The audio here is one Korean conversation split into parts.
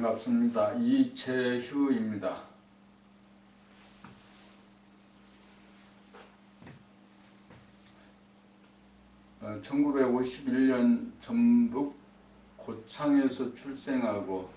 반갑습니다. 이채휴입니다. 1951년 전북 고창에서 출생하고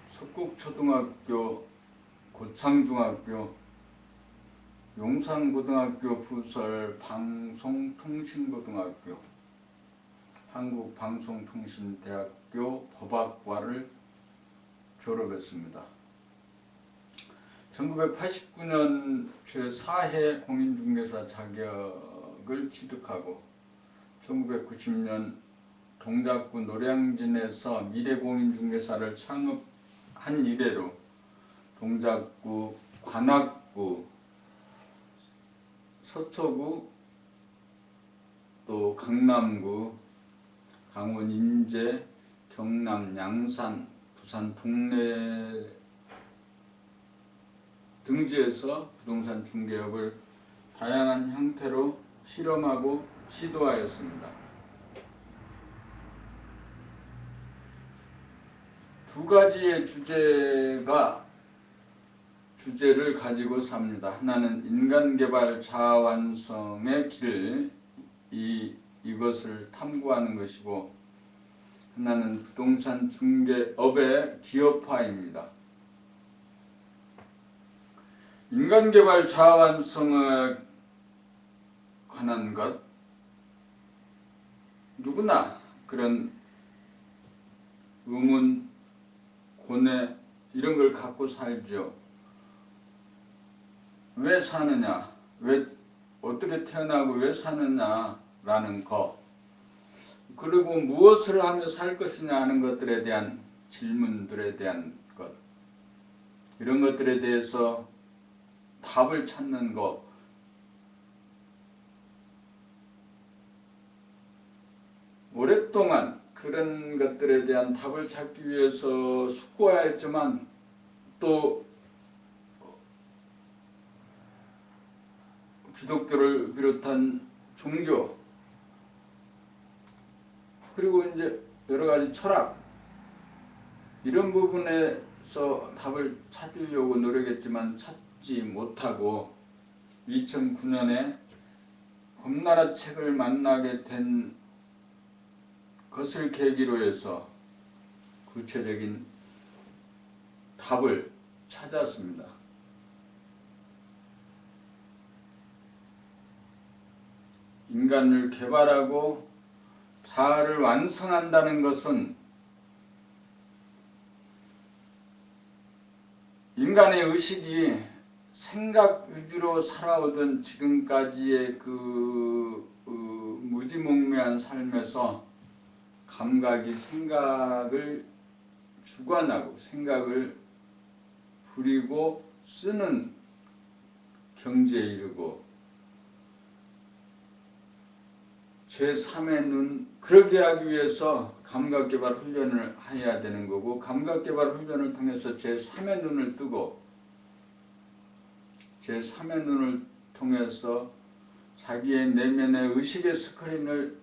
석국초등학교, 고창중학교, 용산고등학교 부설 방송통신고등학교, 한국방송통신대학교 법학과를 졸업했습니다. 1989년 제4회 공인중개사 자격을 취득하고 1990년 동작구 노량진에서 미래공인중개사를 창업한 이래로 동작구, 관악구, 서초구, 또 강남구, 강원 인제, 경남 양산, 부산 동래 등지에서 부동산 중개업을 다양한 형태로 실험하고 시도하였습니다. 두 가지의 주제를 가지고 삽니다. 하나는 인간개발 자아완성의 길, 이것을 탐구하는 것이고, 하나는 부동산 중개업의 기업화입니다. 인간개발 자아완성에 관한 것, 누구나 그런 의문, 고뇌 이런 걸 갖고 살죠. 왜 사느냐, 왜 어떻게 태어나고 왜 사느냐라는 것, 그리고 무엇을 하며 살 것이냐 하는 것들에 대한 질문들에 대한 것, 이런 것들에 대해서 답을 찾는 것, 오랫동안 그런 것들에 대한 답을 찾기 위해서 숙고하였지만 또 기독교를 비롯한 종교, 그리고 이제 여러 가지 철학, 이런 부분에서 답을 찾으려고 노력했지만 찾지 못하고 2009년에 검나라 책을 만나게 된 것을 계기로 해서 구체적인 답을 찾았습니다. 인간을 개발하고 자아를 완성한다는 것은 인간의 의식이 생각 위주로 살아오던 지금까지의 그 무지몽매한 삶에서 감각이 생각을 주관하고 생각을 부리고 쓰는 경지에 이르고 제3의 눈, 그러게 하기 위해서 감각개발 훈련을 해야 되는 거고, 감각개발 훈련을 통해서 제3의 눈을 뜨고 제3의 눈을 통해서 자기의 내면의 의식의 스크린을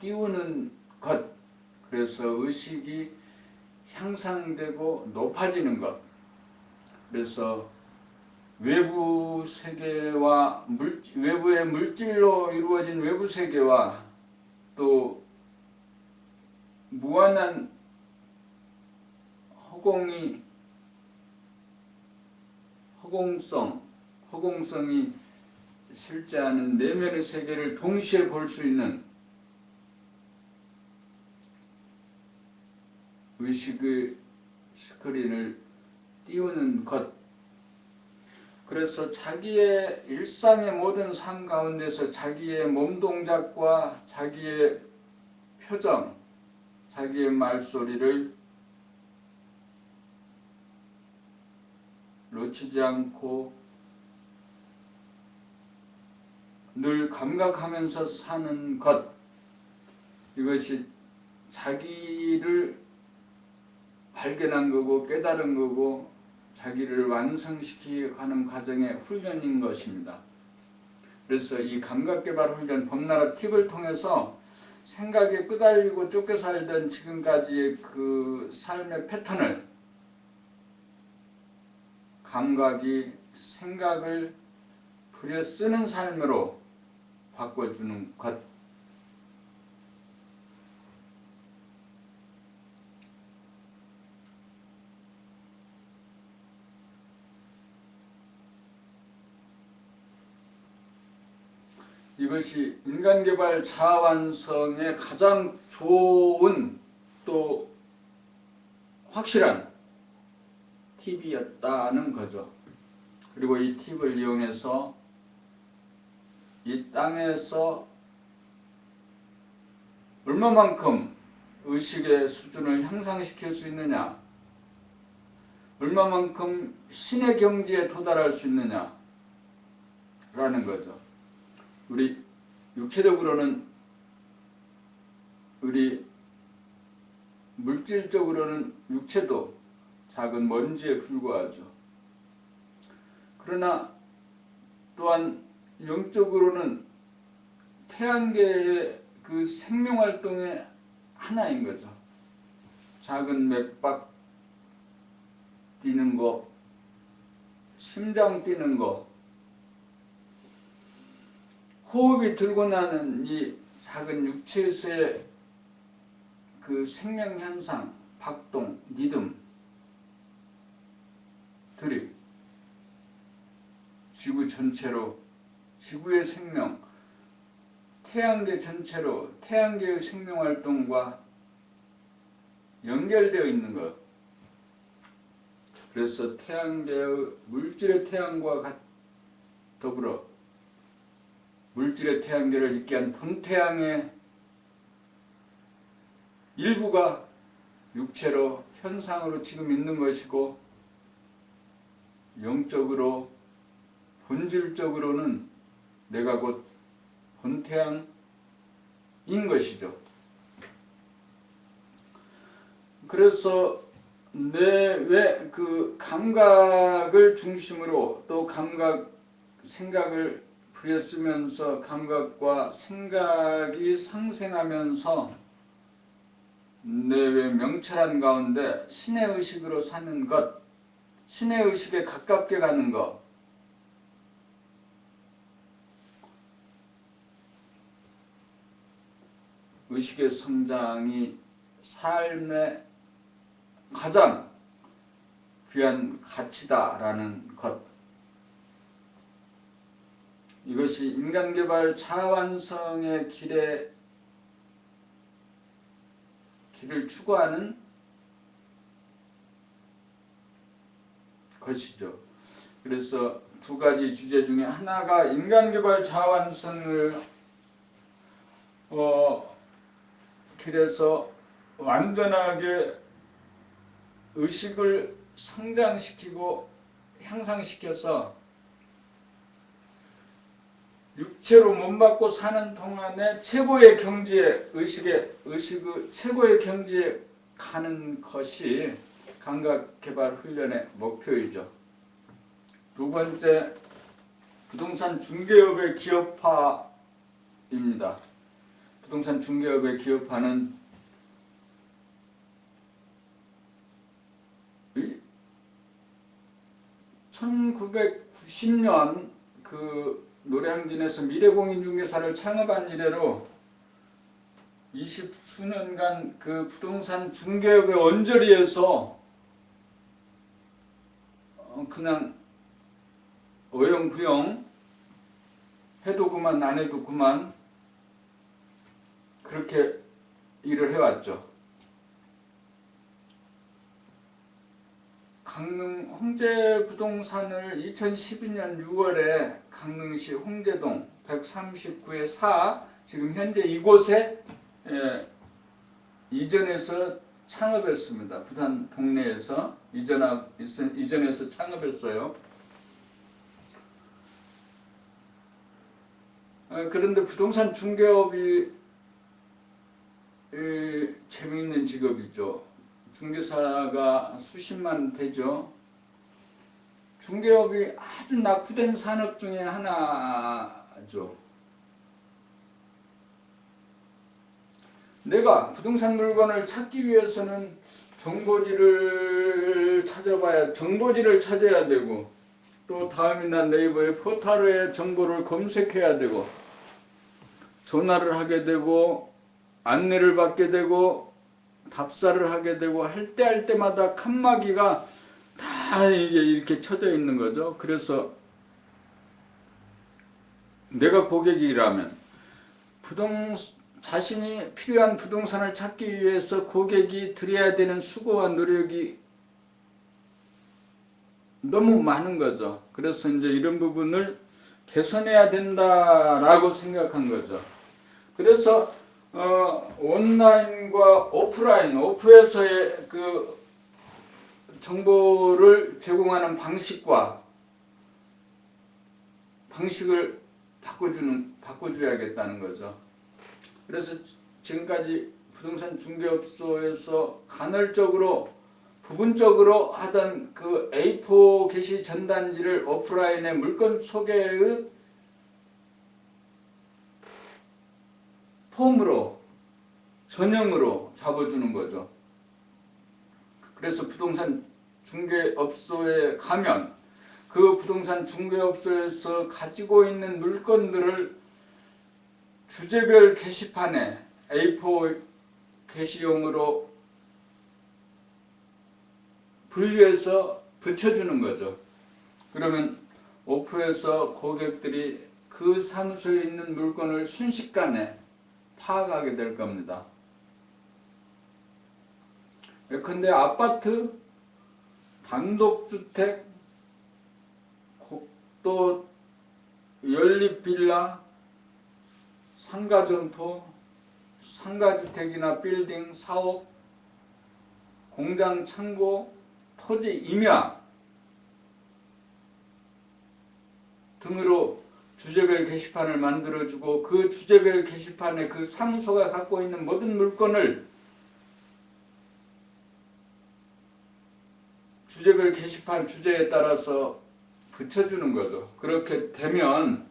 띄우는 것, 그래서 의식이 향상되고 높아지는 것, 그래서 외부 세계와 외부의 물질로 이루어진 외부 세계와 또 무한한 허공성이 실제하는 내면의 세계를 동시에 볼 수 있는 의식의 스크린을 띄우는 것, 그래서 자기의 일상의 모든 삶 가운데서 자기의 몸 동작과 자기의 표정, 자기의 말소리를 놓치지 않고 늘 감각하면서 사는 것, 이것이 자기를 발견한 거고 깨달은 거고 자기를 완성시키는 과정의 훈련인 것입니다. 그래서 이 감각개발 훈련, 범나라 팁을 통해서 생각에 끄달리고 쫓겨 살던 지금까지의 그 삶의 패턴을 감각이 생각을 부려 쓰는 삶으로 바꿔주는 것. 이것이 인간개발 자아완성의 가장 좋은 또 확실한 팁이었다는 거죠. 그리고 이 팁을 이용해서 이 땅에서 얼마만큼 의식의 수준을 향상시킬 수 있느냐, 얼마만큼 신의 경지에 도달할 수 있느냐 라는 거죠. 우리 육체적으로는, 우리 물질적으로는 육체도 작은 먼지에 불과하죠. 그러나 또한 영적으로는 태양계의 그 생명활동의 하나인 거죠. 작은 맥박 뛰는 거, 심장 뛰는 거, 호흡이 들고 나는 이 작은 육체에서의 그 생명현상, 박동, 리듬들이 지구 전체로, 지구의 생명, 태양계 전체로 태양계의 생명활동과 연결되어 있는 것. 그래서 태양계의 물질의 태양과 더불어 물질의 태양계를 있게 한 본태양의 일부가 육체로 현상으로 지금 있는 것이고, 영적으로 본질적으로는 내가 곧 본태양인 것이죠. 그래서 왜 그 감각을 중심으로 또 감각 생각을 부렸으면서 감각과 생각이 상생하면서 내외 명철한 가운데 신의 의식으로 사는 것, 신의 의식에 가깝게 가는 것, 의식의 성장이 삶의 가장 귀한 가치다라는 것. 이것이 인간개발 자아완성의 길을 추구하는 것이죠. 그래서 두 가지 주제 중에 하나가 인간개발 자아완성을 길에서 완전하게 의식을 성장시키고 향상시켜서 육체로 몸받고 사는 동안에 최고의 경지에 의식의 최고의 경지에 가는 것이 감각개발 훈련의 목표이죠. 두 번째, 부동산 중개업의 기업화입니다. 부동산 중개업의 기업화는 1990년 그 노량진에서 미래공인중개사를 창업한 이래로 20수년간 그 부동산 중개업의 언저리에서 그냥 어영부영 해도 그만 안 해도 그만 그렇게 일을 해왔죠. 강릉 홍제 부동산을 2012년 6월에 강릉시 홍제동 139의 4 지금 현재 이곳에 이전해서 창업했습니다. 부산 동네에서 이전해서 창업했어요. 그런데 부동산 중개업이 재미있는 직업이죠. 중개사가 수십만 되죠. 중개업이 아주 낙후된 산업 중에 하나죠. 내가 부동산 물건을 찾기 위해서는 정보지를 찾아야 되고, 또 다음이나 네이버의 포털에 정보를 검색해야 되고, 전화를 하게 되고, 안내를 받게 되고, 답사를 하게 되고 할 때마다 칸막이가 다 이제 이렇게 쳐져 있는 거죠. 그래서 내가 고객이라면 자신이 필요한 부동산을 찾기 위해서 고객이 들여야 되는 수고와 노력이 너무 많은 거죠. 그래서 이제 이런 부분을 개선해야 된다라고 생각한 거죠. 그래서 온라인과 오프에서의 그 정보를 제공하는 방식을 바꿔줘야겠다는 거죠. 그래서 지금까지 부동산 중개업소에서 간헐적으로 부분적으로 하던 그 A4 게시 전단지를 오프라인의 물건 소개의 폼으로 전형으로 잡아주는 거죠. 그래서 부동산 중개업소에 가면 그 부동산 중개업소에서 가지고 있는 물건들을 주제별 게시판에 A4 게시용으로 분류해서 붙여주는 거죠. 그러면 오프에서 고객들이 그 사무소에 있는 물건을 순식간에 파악하게 될 겁니다. 예컨대 아파트, 단독주택, 또 연립빌라, 상가점포, 상가주택이나 빌딩, 사옥, 공장, 창고, 토지, 임야 등으로 주제별 게시판을 만들어주고 그 주제별 게시판에 그 사무소가 갖고 있는 모든 물건을 주제별 게시판 주제에 따라서 붙여주는 거죠. 그렇게 되면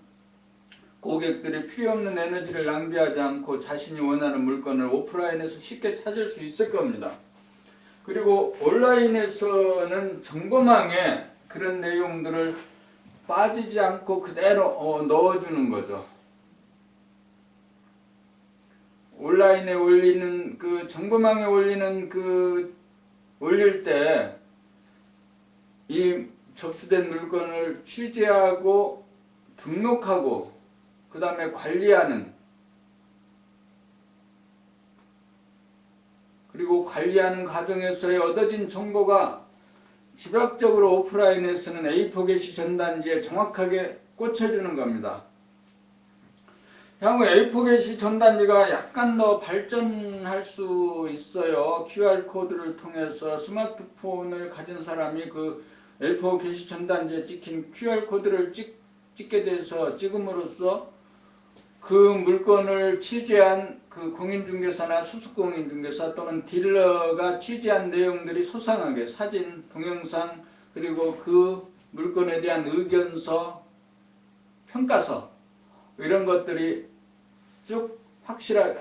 고객들이 필요 없는 에너지를 낭비하지 않고 자신이 원하는 물건을 오프라인에서 쉽게 찾을 수 있을 겁니다. 그리고 온라인에서는 정보망에 그런 내용들을 빠지지 않고 그대로 넣어주는 거죠. 온라인에 올리는 그 정보망에 올릴 때 이 접수된 물건을 취재하고 등록하고 그 다음에 관리하는, 그리고 관리하는 과정에서의 얻어진 정보가 집약적으로 오프라인에서는 A4 게시 전단지에 정확하게 꽂혀주는 겁니다. 향후 A4 게시 전단지가 약간 더 발전할 수 있어요. QR코드를 통해서 스마트폰을 가진 사람이 그 A4 게시 전단지에 찍힌 QR코드를 찍게 돼서 찍음으로써 그 물건을 취재한 그 공인중개사나 수습공인중개사 또는 딜러가 취재한 내용들이 소상하게 사진, 동영상, 그리고 그 물건에 대한 의견서, 평가서 이런 것들이 쭉 확실하게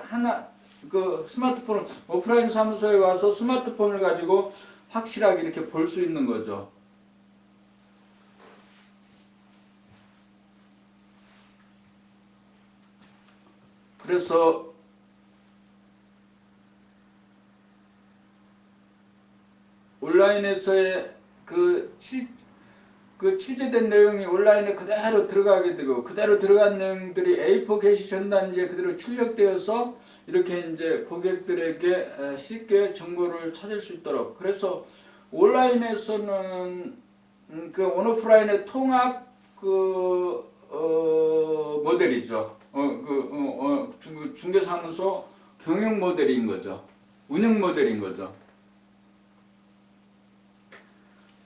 그 스마트폰을 오프라인 사무소에 와서 스마트폰을 가지고 확실하게 이렇게 볼 수 있는 거죠. 그래서 온라인에서의 그 취재된 내용이 온라인에 그대로 들어가게 되고 그대로 들어간 내용들이 A4 게시 전단지에 그대로 출력되어서 이렇게 이제 고객들에게 쉽게 정보를 찾을 수 있도록, 그래서 온라인에서는 그 온오프라인의 통합 모델이죠. 중개사무소 경영 모델인 거죠. 운영 모델인 거죠.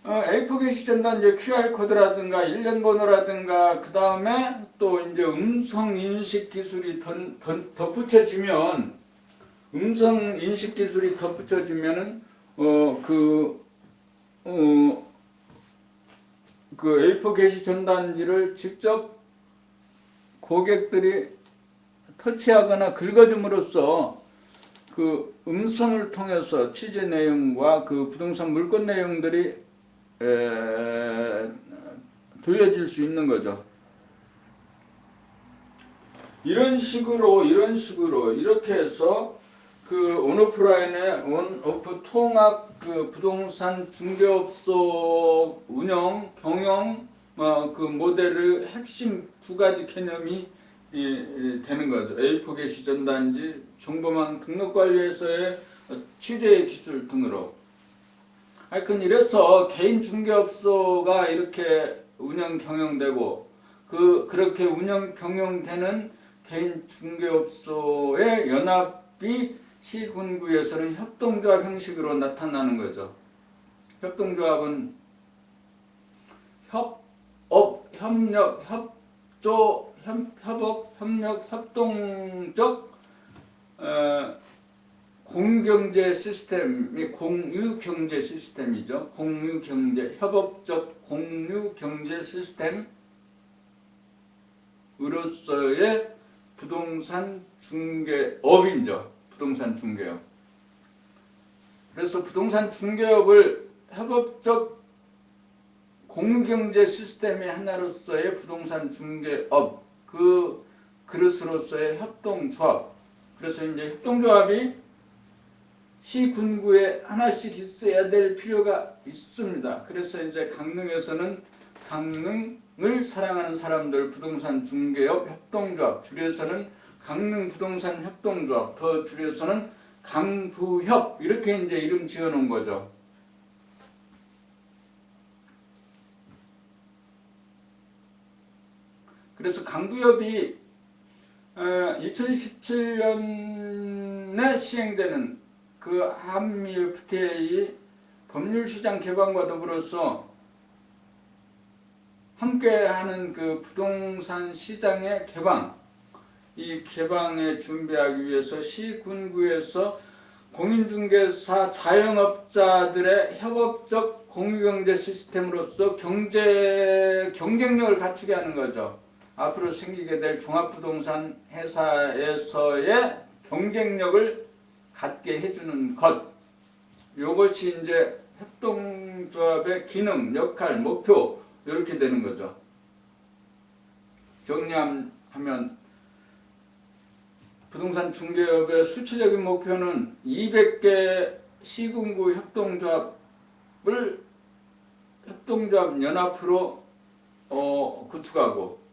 A4 게시 전단지 QR코드라든가 일련번호라든가 그 다음에 또 이제 음성 인식 기술이 덧붙여지면 그 A4 게시 전단지를 직접 고객들이 터치하거나 긁어줌으로써 그 음성을 통해서 취재 내용과 그 부동산 물건 내용들이 들려질 수 있는 거죠. 이런 식으로 이렇게 해서 그 온오프라인의 온오프 통합 그 부동산 중개업소 운영 경영 그 모델의 핵심 두 가지 개념이 되는 거죠. A4 게시 전단지, 정보망 등록관리에서의 취재 기술 등으로. 하여튼 이래서 개인 중개업소가 이렇게 운영 경영되고 그렇게 운영 경영되는 개인 중개업소의 연합이 시군구에서는 협동조합 형식으로 나타나는 거죠. 협동조합은 협업, 협력, 협조, 협업, 협력, 협동적 공유경제 시스템이 공유경제 시스템이죠. 공유경제, 협업적 공유경제 시스템으로서의 부동산 중개업이죠. 부동산 중개업. 그래서 부동산 중개업을 협업적 공유경제 시스템의 하나로서의 부동산 중개업, 그 그릇으로서의 협동조합. 그래서 이제 협동조합이 시군구에 하나씩 있어야 될 필요가 있습니다. 그래서 이제 강릉에서는 강릉을 사랑하는 사람들 부동산 중개업 협동조합, 줄여서는 강릉 부동산 협동조합, 더 줄여서는 강부협, 이렇게 이제 이름 지어 놓은 거죠. 그래서 강부협이 2017년에 시행되는 그 한미 FTA 법률시장 개방과 더불어서 함께하는 그 부동산 시장의 개방, 이 개방에 준비하기 위해서 시군구에서 공인중개사 자영업자들의 협업적 공유경제 시스템으로서 경쟁력을 갖추게 하는 거죠. 앞으로 생기게 될 종합부동산 회사에서의 경쟁력을 갖게 해주는 것. 이것이 이제 협동조합의 기능, 역할, 목표 이렇게 되는 거죠. 정리하면 부동산 중개업의 수치적인 목표는 200개 시군구 협동조합 연합으로 구축하고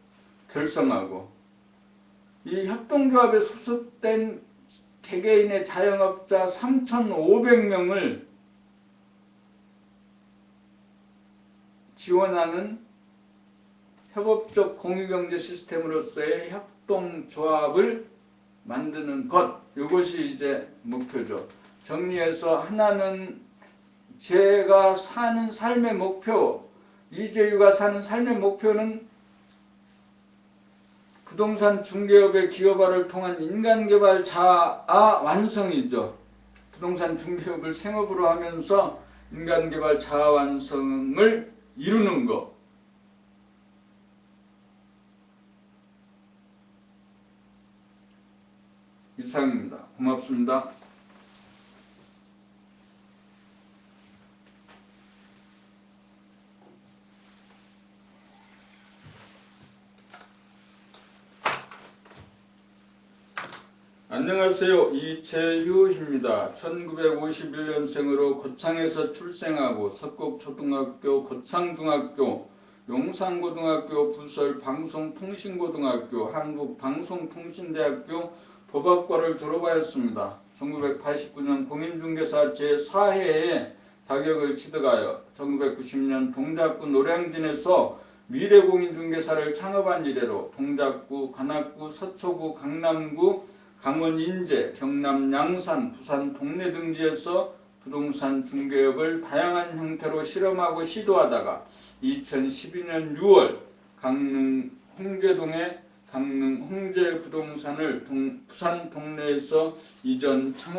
결성하고, 이 협동조합에 소속된 개개인의 자영업자 3,500명을 지원하는 협업적 공유경제 시스템으로서의 협동조합을 만드는 것, 이것이 이제 목표죠. 정리해서 하나는 제가 사는 삶의 목표, 이재유가 사는 삶의 목표는 부동산 중개업의 기업화를 통한 인간개발 자아 완성이죠. 부동산 중개업을 생업으로 하면서 인간개발 자아 완성을 이루는 것. 이상입니다. 고맙습니다. 안녕하세요. 이재유입니다. 1951년생으로 고창에서 출생하고 석곡초등학교, 고창중학교, 용산고등학교, 부설 방송통신고등학교, 한국방송통신대학교 법학과를 졸업하였습니다. 1989년 공인중개사 제4회에 자격을 취득하여 1990년 동작구 노량진에서 미래공인중개사를 창업한 이래로 동작구, 관악구, 서초구, 강남구, 강원 인제, 경남 양산, 부산 동래 등지에서 부동산 중개업을 다양한 형태로 실험하고 시도하다가 2012년 6월 강릉 홍제동에 강릉 홍제부동산을 부산 동래에서 이전 창업